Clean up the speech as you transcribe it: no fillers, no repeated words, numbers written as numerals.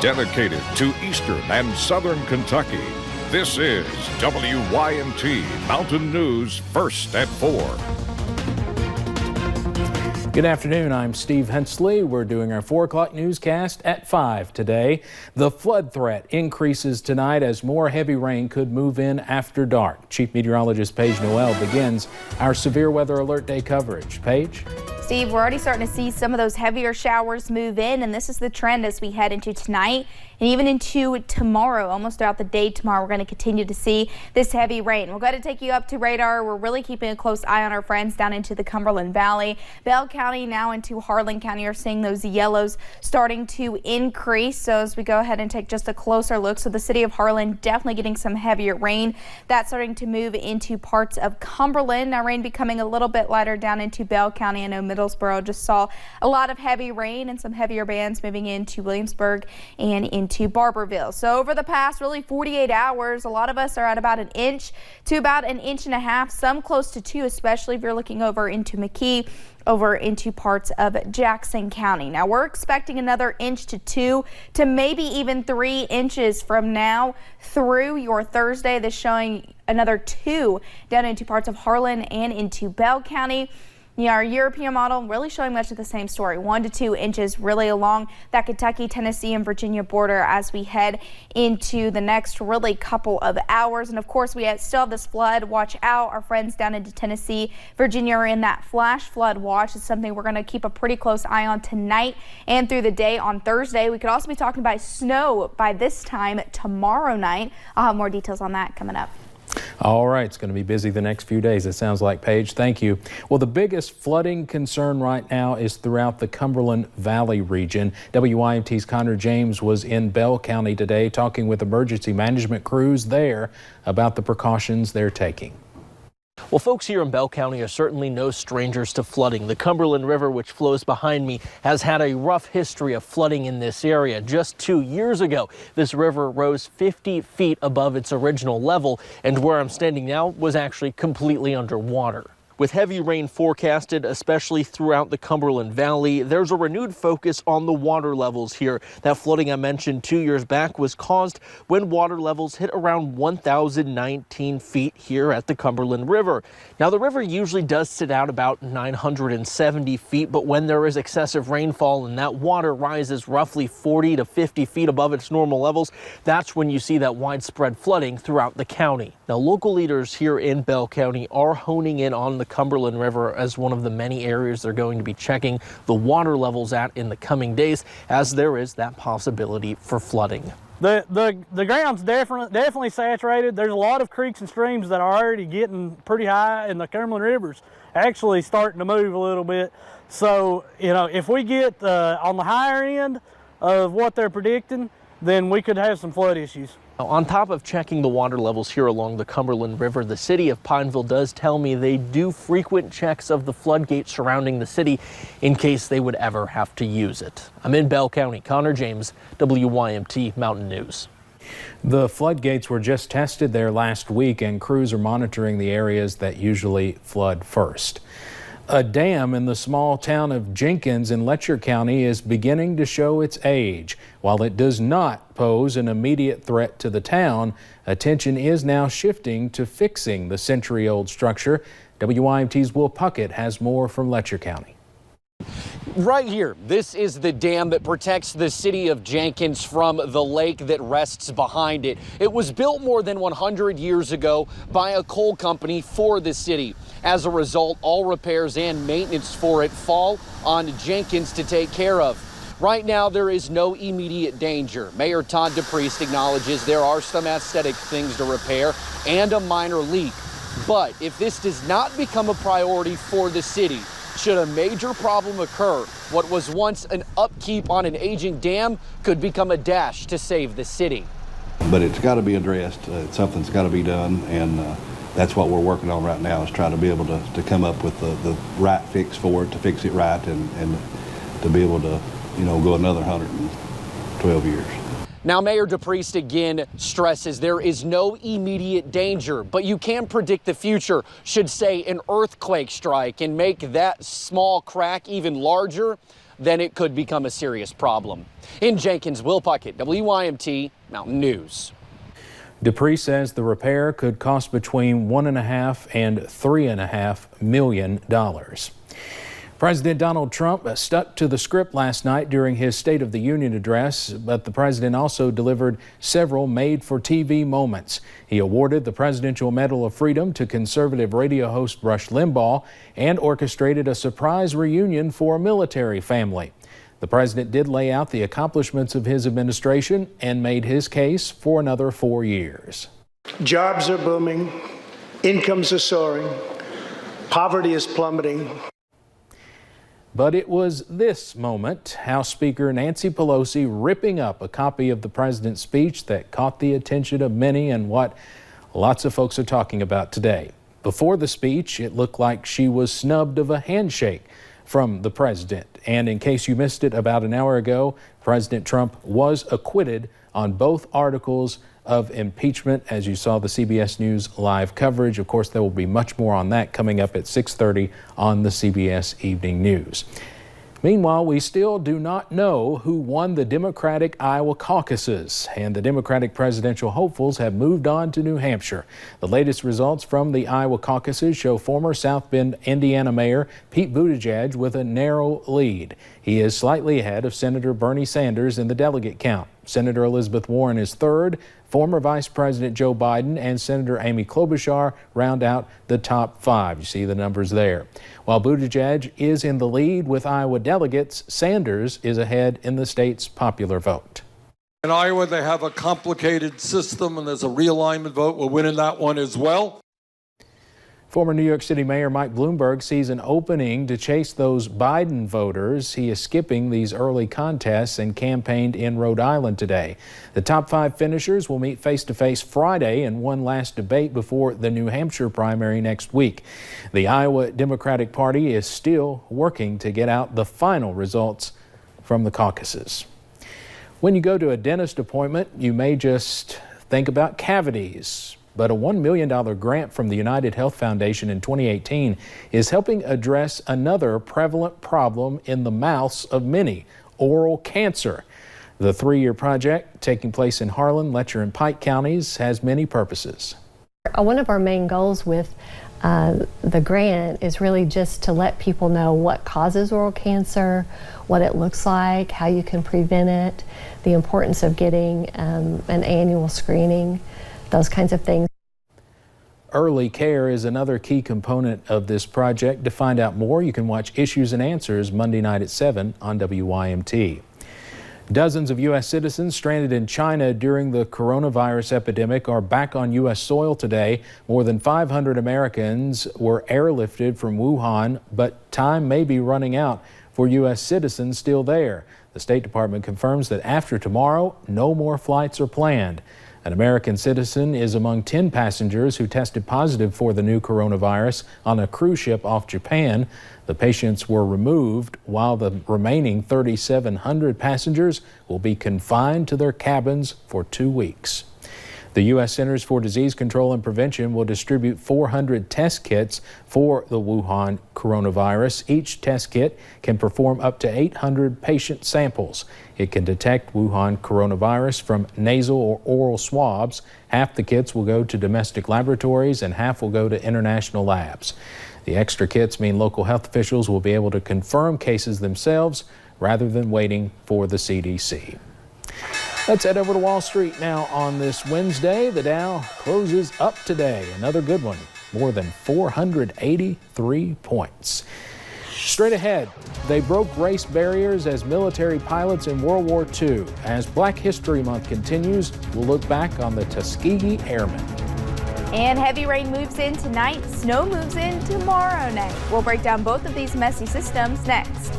Dedicated to eastern and southern Kentucky, this is WYMT Mountain News First at 4. Good afternoon, I'm Steve Hensley. We're doing our 4 o'clock newscast at 5 today. The flood threat increases tonight as more heavy rain could move in after dark. Chief Meteorologist Paige Noel begins our severe weather alert day coverage. Paige? Steve, we're already starting to see some of those heavier showers move in, and this is the trend as we head into tonight and even into tomorrow. Almost throughout the day tomorrow, we're going to continue to see this heavy rain. We're going to take you up to radar. We're really keeping a close eye on our friends down into the Cumberland Valley. Bell County now into Harlan County are seeing those yellows starting to increase. So as we go ahead and take just a closer look, so the city of Harlan definitely getting some heavier rain. That's starting to move into parts of Cumberland. Now rain becoming a little bit lighter down into Bell County. I know Middlesboro just saw a lot of heavy rain and some heavier bands moving into Williamsburg and into Barberville. So over the past really 48 hours, a lot of us are at about an inch to about an inch and a half, some close to 2, especially if you're looking over into McKee, over into parts of Jackson County. Now we're expecting another inch to 2 to maybe even 3 inches from now through your Thursday. This showing another 2 down into parts of Harlan and into Bell County. Yeah, our European model really showing much of the same story. 1 to 2 inches really along that Kentucky, Tennessee, and Virginia border as we head into the next really couple of hours. And of course, we still have this flood. Watch out. Our friends down into Tennessee, Virginia are in that flash flood watch. It's something we're going to keep a pretty close eye on tonight and through the day on Thursday. We could also be talking about snow by this time tomorrow night. I'll have more details on that coming up. All right, it's going to be busy the next few days, it sounds like, Paige. Thank you. Well, the biggest flooding concern right now is throughout the Cumberland Valley region. WYMT's Connor James was in Bell County today talking with emergency management crews there about the precautions they're taking. Well, folks here in Bell County are certainly no strangers to flooding. The Cumberland River, which flows behind me, has had a rough history of flooding in this area. Just 2 years ago, this river rose 50 feet above its original level, and where I'm standing now was actually completely underwater. With heavy rain forecasted, especially throughout the Cumberland Valley, there's a renewed focus on the water levels here. That flooding I mentioned 2 years back was caused when water levels hit around 1,019 feet here at the Cumberland River. Now, the river usually does sit out about 970 feet, but when there is excessive rainfall and that water rises roughly 40 to 50 feet above its normal levels, that's when you see that widespread flooding throughout the county. Now, local leaders here in Bell County are honing in on the Cumberland River as one of the many areas they're going to be checking the water levels at in the coming days, as there is that possibility for flooding. The ground's definitely saturated. There's a lot of creeks and streams that are already getting pretty high, and the Cumberland River's actually starting to move a little bit. So, you know, if we get on the higher end of what they're predicting, then we could have some flood issues. On top of checking the water levels here along the Cumberland River, the city of Pineville does tell me they do frequent checks of the floodgates surrounding the city in case they would ever have to use it. I'm in Bell County. Connor James, WYMT Mountain News. The floodgates were just tested there last week, and crews are monitoring the areas that usually flood first. A dam in the small town of Jenkins in Letcher County is beginning to show its age. While it does not pose an immediate threat to the town, attention is now shifting to fixing the century-old structure. WYMT's Will Puckett has more from Letcher County. Right here, this is the dam that protects the city of Jenkins from the lake that rests behind it. It was built more than 100 years ago by a coal company for the city. As a result, all repairs and maintenance for it fall on Jenkins to take care of. Right now, there is no immediate danger. Mayor Todd DePriest acknowledges there are some aesthetic things to repair and a minor leak. But if this does not become a priority for the city, should a major problem occur, what was once an upkeep on an aging dam could become a dash to save the city. But it's got to be addressed. Something's got to be done, and that's what we're working on right now, is trying to be able to come up with the right fix for it, to fix it right, and to be able to, you know, go another 112 years. Now, Mayor DePriest again stresses there is no immediate danger, but you can predict the future should, say, an earthquake strike and make that small crack even larger. then it could become a serious problem. In Jenkins, Will Puckett, WYMT Mountain News. Dupree says the repair could cost between $1.5 and $3.5 million. President Donald Trump stuck to the script last night during his State of the Union address, but the president also delivered several made-for-TV moments. He awarded the Presidential Medal of Freedom to conservative radio host Rush Limbaugh and orchestrated a surprise reunion for a military family. The president did lay out the accomplishments of his administration and made his case for another 4 years. Jobs are booming, incomes are soaring, poverty is plummeting. But it was this moment, House Speaker Nancy Pelosi ripping up a copy of the president's speech, that caught the attention of many and what lots of folks are talking about today. Before the speech, it looked like she was snubbed of a handshake from the president. And in case you missed it, about an hour ago, President Trump was acquitted on both articles of impeachment, as you saw the CBS News live coverage. Of course, there will be much more on that coming up at 6:30 on the CBS Evening News. Meanwhile, we still do not know who won the Democratic Iowa caucuses, and the Democratic presidential hopefuls have moved on to New Hampshire. The latest results from the Iowa caucuses show former South Bend, Indiana Mayor Pete Buttigieg with a narrow lead. He is slightly ahead of Senator Bernie Sanders in the delegate count. Senator Elizabeth Warren is third. Former Vice President Joe Biden and Senator Amy Klobuchar round out the top five. You see the numbers there. While Buttigieg is in the lead with Iowa delegates, Sanders is ahead in the state's popular vote. In Iowa, they have a complicated system, and there's a realignment vote. We're winning that one as well. Former New York City Mayor Mike Bloomberg sees an opening to chase those Biden voters. He is skipping these early contests and campaigned in Rhode Island today. The top five finishers will meet face-to-face Friday in one last debate before the New Hampshire primary next week. The Iowa Democratic Party is still working to get out the final results from the caucuses. When you go to a dentist appointment, you may just think about cavities. But a $1 million grant from the United Health Foundation in 2018 is helping address another prevalent problem in the mouths of many, oral cancer. The 3-year project, taking place in Harlan, Letcher, and Pike counties, has many purposes. One of our main goals with the grant is really just to let people know what causes oral cancer, what it looks like, how you can prevent it, the importance of getting an annual screening, those kinds of things. Early care is another key component of this project. To find out more, you can watch Issues and Answers Monday night at 7 on WYMT. Dozens of U.S. citizens stranded in China during the coronavirus epidemic are back on U.S. soil today. More than 500 Americans were airlifted from Wuhan, but time may be running out for U.S. citizens still there. The State Department confirms that after tomorrow, no more flights are planned. An American citizen is among 10 passengers who tested positive for the new coronavirus on a cruise ship off Japan. The patients were removed, while the remaining 3,700 passengers will be confined to their cabins for 2 weeks. The U.S. Centers for Disease Control and Prevention will distribute 400 test kits for the Wuhan coronavirus. Each test kit can perform up to 800 patient samples. It can detect Wuhan coronavirus from nasal or oral swabs. Half the kits will go to domestic laboratories and half will go to international labs. The extra kits mean local health officials will be able to confirm cases themselves rather than waiting for the CDC. Let's head over to Wall Street now on this Wednesday. The Dow closes up today. Another good one, more than 483 points. Straight ahead, they broke race barriers as military pilots in World War II. As Black History Month continues, we'll look back on the Tuskegee Airmen. And heavy rain moves in tonight, snow moves in tomorrow night. We'll break down both of these messy systems next.